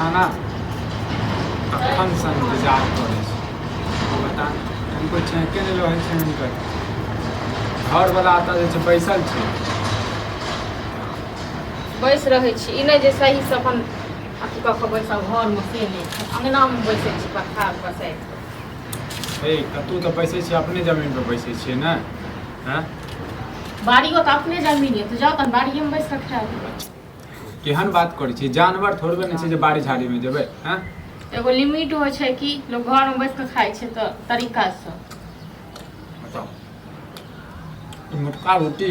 खाना कखन से इंतजार करे बता हमको छेके नहीं रहे छे हुनकर घर वाला आता जे बैसल छै बैस रहे छी ई नहीं जे सही से अपन अथी कऽ के बैसल घर में से नहीं अंगना में बैसे छी पत्थर बसे ए तू तो बैसे छी अपने जमीन पर बैसे छी ना हैं बाड़ियो तो अपने जमीन है तो जाओ तन बाड़िए में बैस के खाओ केहन बात करै छी जानवर थोड़बे नहीं छै जे बाड़ी झाड़ी में जेबै हैं एगो लिमिट हो छै कि लोग घर में बैस के खाइ छै तो तरीका से बताओ मोटका रोटी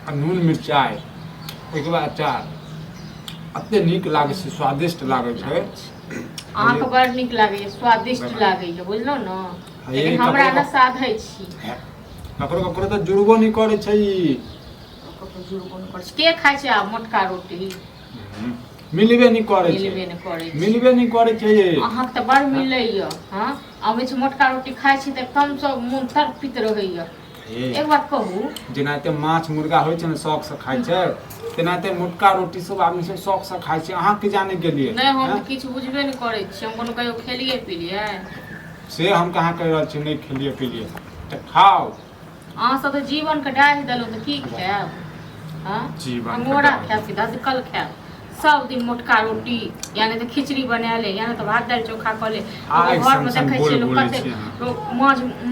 आ नून मिरचाई ओहिके बाद अचार अते नीक लागे छै स्वादिष्ट लागे छै अहाँ के बड़ नीक लागे स्वादिष्ट लागे बुझलो न लेकिन हमरा न साधै छी ककरो ककरो तो जुड़बो नहीं करे छै ककरो जुड़बो नहीं करे छै के खाइ छै आ मोटका रोटी मिलबे नहीं करे छै मिलबे नहीं करे छै अहाँ के त बड़ मिलैय हां आबै छै मोटका रोटी खाइ छी त कम से मुंह तरपित रहैय एक बात कहू जेनाते माछ मुर्गा होइ छै न शौक से खाइ छै तेनाते मोटका रोटी सब आदमी सब शौक से खाइ छै अहाँ के जाने के लिए नहीं हम त किछ बुझबे नहीं करे छी हम कोनो कहियो खेलिए पीलिए से हम कहाँ कह रहल छी नहीं खेलिए पीलिए त खाओ अहाँ सब त जीवन के डाहि देलौ त की खायब हां जीवन अंगोरा खायब कि दसकल खायब सब दिन मोटका रोटी यानी तो खिचड़ी बना ले यानी तो भात दाल चोखा कर ले घर में देखे छै लोग कते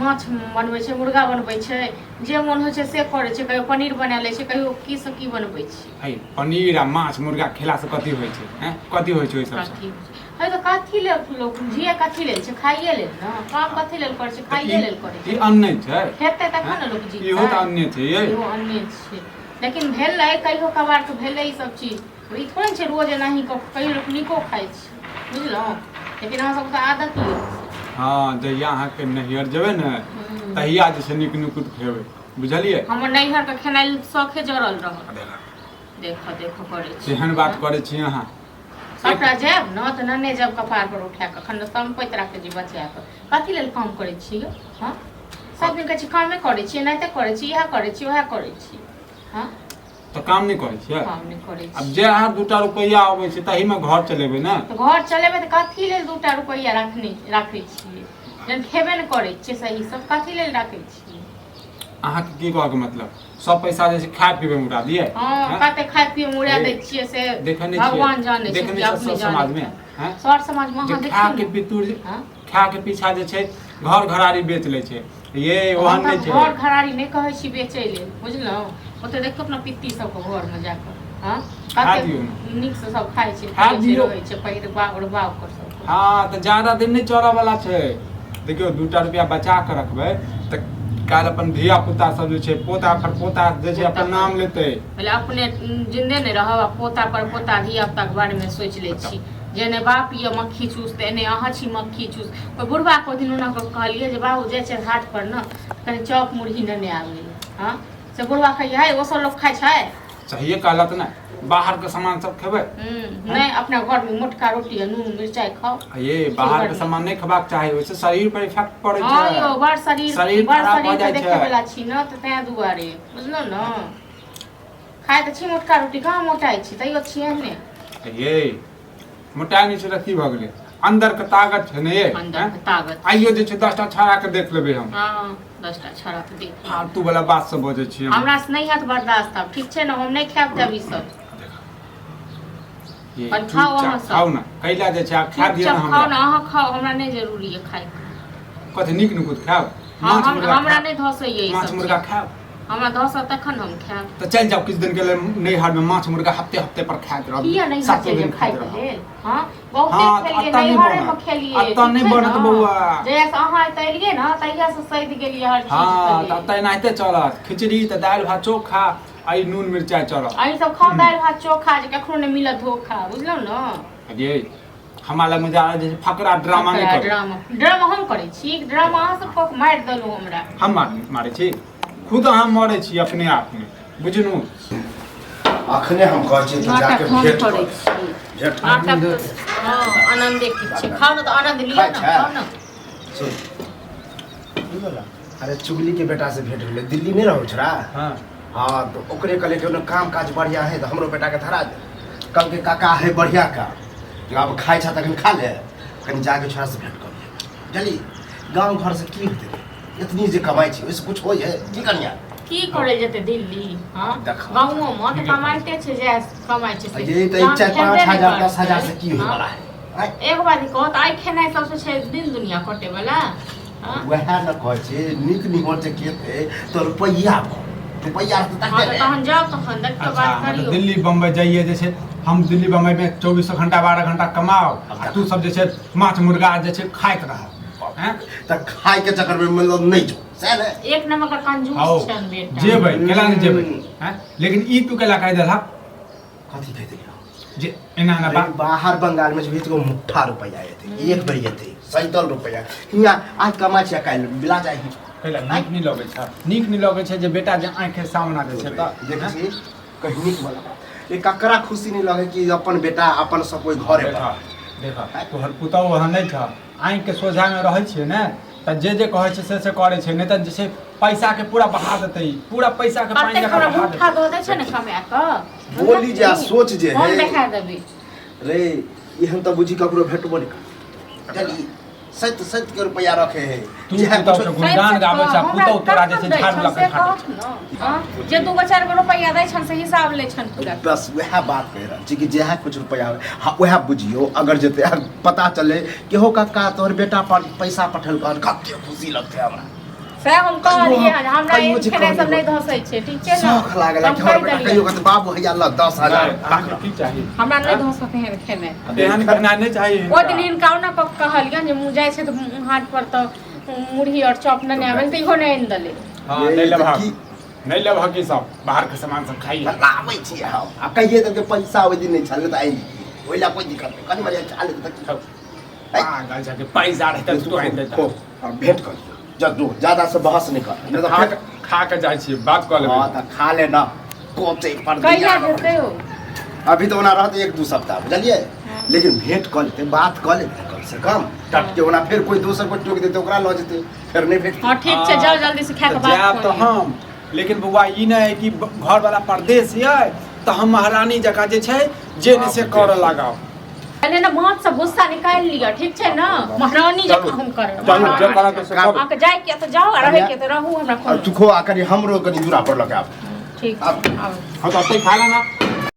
माछ बनबै छै मुर्गा बनबै छै जे मन होइ छै से करे छै कहियो पनीर बना ले छै कहियो की सब की बनबै छै है पनीर आ माछ मुर्गा खेला से कथि होइ छै हैं कथि होइ छै ओइ सब से है तो कथि ले लोग जिए कथि ले छै खाइए ले न काम कथि ले करे छै खाइए ले करे छै ई अन्न छै खेते तखन न लोग जी इहो त अन्न छै इहो अन्न छै लेकिन भेल कहियो कबार के भेले ई सब चीज ई थोड़े छै रोज एनाही कहियो लोग निको खाइ छै बुझलहुँ लेकिन अहाँ सबके आदत ही हाँ जहिया अहाँके नैहर जेबै ने तहिया जे छै नीक नुकुट खेबै बुझलियै हमर नैहर के खेनाइ शौखे जरल रहल देखो देखो करे छी केहन बात करे छी अहाँ सबटा जायब न तऽ नन्ने जब कपार पर उठा कऽ खंड संपैत राखे जी बचा कऽ कथी लेल काम करे छी हाँ सब दिन कहै छी कामे करे छी एनाहिते करे छी इएह करे छी वएह करे छी हाँ तो काम नहीं करे छियै काम नहीं करे छी अब जे अहाँ 2टा रुपैया आबै छै तही में घर चलेबै ना तो घर चलेबै तऽ कथी लेल 2टा रुपैया राखै छियै जन खेबे नहि करै छियै सही सब कथी लेल राखै छियै अहाँ के की कहै के मतलब सब पैसा जे छै खाय पीबे में उड़ा दिए हां कते खाय पिए में उड़ा दै छियै से भगवान जाने छै कि अपने समाज में हैं सर समाज में अहाँ खा के पितुर खा के पीछा जे छै घर घरारी बेच लै छै ये ओहन नहि छै घर घरारी नहीं कहै छी बेचै लेल बुझलहुँ ओते देखो अपना पित्ती सब के घर में जाकर हां कते नीक से सब खाइ छै रहै छै पैर बाग कर सब हां त ज्यादा दिन नहीं चलऽ वाला छै देखियो 2टा रुपया बचा के रखबै त काल अपन धिया पुता सब जे छै पोता पर पोता जे छै अपन नाम लेतै पहले अपने जिंदे नहीं रहब पोता पर पोता धिया पुता के बारे में सोच ले छी जेने बाप ये मक्खी चूस तेने अहाँ छी मक्खी चूस कोई बुढ़वा को दिन उना को कहलिए जे बाबू जे छै हाट पर न कनी चौक मुरही नेने आबै हां से बुढ़वा कहिए है वो सब लोग खाइ छै चाहिए कहलत ना बाहर के सामान सब खेबै नहीं अपना घर में मोटका रोटी नून मिर्चाई खाओ ये बाहर के सामान नहीं खबाक चाही ओइसे शरीर पर इफेक्ट पड़ै छै हां यो बड़ शरीर खराब भ जाइ छै देखे वाला छी न त तै दुआरे बुझलो न खाइ त छी मोटका रोटी कहाँ मोटाई छी तैयो छिए ने ये मोटाई नहीं छै त की भ गेलै अंदर के ताकत छै ने ये अंदर के ताकत आइयो जे छै 10टा छाड़ा के देख लेबै हम हां 10टा छाड़ा के देख फालतू वाला बात सब बजै छी हमरा से नहीं हाथ बर्दाश्त अब ठीक छै न हम नहीं खाब तब ई सब ये पर खाओ अहाँ सब खाओ ना कैला जे छै खा दियौ ना खाओ ना अहाँ खाओ हमरा नहीं जरूरी है खाइ कथि नीक नुकुत खाओ हमरा नहीं धसै ई माछ मुर्गा खाओ हमरा धस तखन हम खाब तो चल जाओ किछ दिन के लिए नैहर में माछ मुर्गा हफ्ते हफ्ते पर खाइत रहब किया नहीं सातो दिन खाइ खाइत लेल हां बहुत खेलिए नैहर में खेलिए अत्ता नहीं बनत बौआ जैसे अहाँ तैलिए न तहिया से सैद गेलिए हर चीज हां त अत्ता एनाहिते चलत खिचड़ी त दाल भात चोखा आई नून मिर्चाई चलत आई सब खाओ दाल भात चोखा जे कखनो नहीं मिलत धोखा बुझलो न ये हमरा लग में जा जे फकरा ड्रामा नहीं कर ड्रामा हम करै छी ड्रामा अहाँ सब को मार देलु हमरा हम मारे छी खुद हम मरे छी अपने आप में बुझनु अखने हम कहै छी तो जाके भेट करै छी भेट हां आनंद के छी खाओ न तो आनंद लियो न खाओ न अरे चुगली के बेटा से भेंट भेले दिल्ली में रहौ छरा हां हां तो ओकरे कहले कि काम काज बढ़िया है तो हमरो बेटा के धरा दे कल के काका है बढ़िया का जो अब खाए छा तखन खा ले कनी जाके छोरा से भेंट कर ले जल्दी गांव घर से की होते इतनी जे कमाई छी ओइसे कुछ होय है की करिया की करे जेते दिल्ली हां देखा। गांवो में तो कमाइते छै जे कमाइ छै से ये तो 4-5 हजार 10,000 से की होय वाला है एक बात कहत आइ खेनाइ सबसे छै दिन दुनिया कटे वाला हां वह न कहै छै नीक निमन जे केते तो रुपैया रुपैया तो हां तो तहन जाओ तखन देख के बात करियो दिल्ली बम्बई जाइए जे छै हम दिल्ली बम्बई में 24 घंटा 12 घंटा कमाओ आ तू सब जे छै माछ मुर्गा जे छै खाइत रह हैं त खाए के चक्कर में मतलब नहीं जो सही एक नंबर का कंजूस छन बेटा जेबै केला नहीं जेबै हैं लेकिन ई तू केला कह देला कथी कह देलियो जे एना ना बा बाहर बंगाल में जो मुठ्ठा रुपया आते एक बार आते 57 रुपया हियां आज कमा छै काल बिला जाई केला नीक नहीं लगे छै नीक नहीं लगे छै जे बेटा जे आंख के सामने दे छै त देखे छी कहीं नीक वाला ये ककरा खुशी नहीं लगे कि अपन बेटा अपन सब कोई घरे देखा देखा तोहर पुतौ वहां नहीं था आंख के सोझा में रहै छै ने त जे कहै छै से करे छै नहीं त जे छै पैसा के पूरा बहा देतै पूरा पैसा के पानी कते जका खरा बहा मुठा देतै दो दे छै ने कमा के बोली जे आ सोच जे हम है देखा देबी रे एहन त बुझी ककरो भेटबो नहीं चली 7 के रुपया रखे है तू पुतौ के गुणगान गाबै छै पुतौ तोरा जे छै झाड़ लगे हां जे 2-4 रुपया दै छन से हिसाब ले छन पूरा बस वह बात कह रहा कि जे है कुछ रुपया हाँ वह बुझियो अगर जते पता चले कि हो काका तोहर बेटा पर पैसा पठल कर कते खुशी लगते हमरा से हम कहलिए हमरा एक खेने सब नहीं धसै छै ठीक छै ना शौक लागल कि हमर बेटा कहियो कहते बाबू हैया ल 10,000 अहाँके की चाही हमरा नहीं धसते हैं खेने एहन करना नहीं चाहिए ओ दिन इनका ना कहलिए जे मुँह जाय छै त हाट पर त मुरही और चॉप नहीं आवे त इहो नहीं आनि देले हां नहीं लेबा नहीं लेबा की सब बाहर के सामान सब खाइए लाबै छी हम आ कहिए त पैसा ओइ दिन नहीं छल त आई ओइला कोई दिक्कत नहीं कनी मजा चाले त की पागल छै के पैसा रहते तू आनि देता भेंट कर जदू ज्यादा से बहस नहीं कर नहीं तो खा के जाय छी बात कर लेबै हां त खा ले ना कोचे पर कहिया देते हो अभी तो ओना रहते 1-2 सप्ताह बुझलिए लेकिन भेंट कर लेते बात कर लेते कम से कम टट के ओना फिर कोई दोसर को टोक देते ओकरा ल जेते फिर नहीं भेट हां ठीक छै जाओ जल्दी से खा के बात जाब तो हम लेकिन बउआ ई नहीं है कि घर वाला परदेश है तो हम महारानी जका जे छै जे ने से कर लगाओ अरे ना मौत से गुस्सा निकाल लिया ठीक छै ना महारानी जका हम कर चलू जे करा के सब आके जाय के त जाओ आ रहे के त रहू हमरा और तू खो आकर हमरो कनी दूरा पर लगा ठीक अब आउ हम तो खा लेना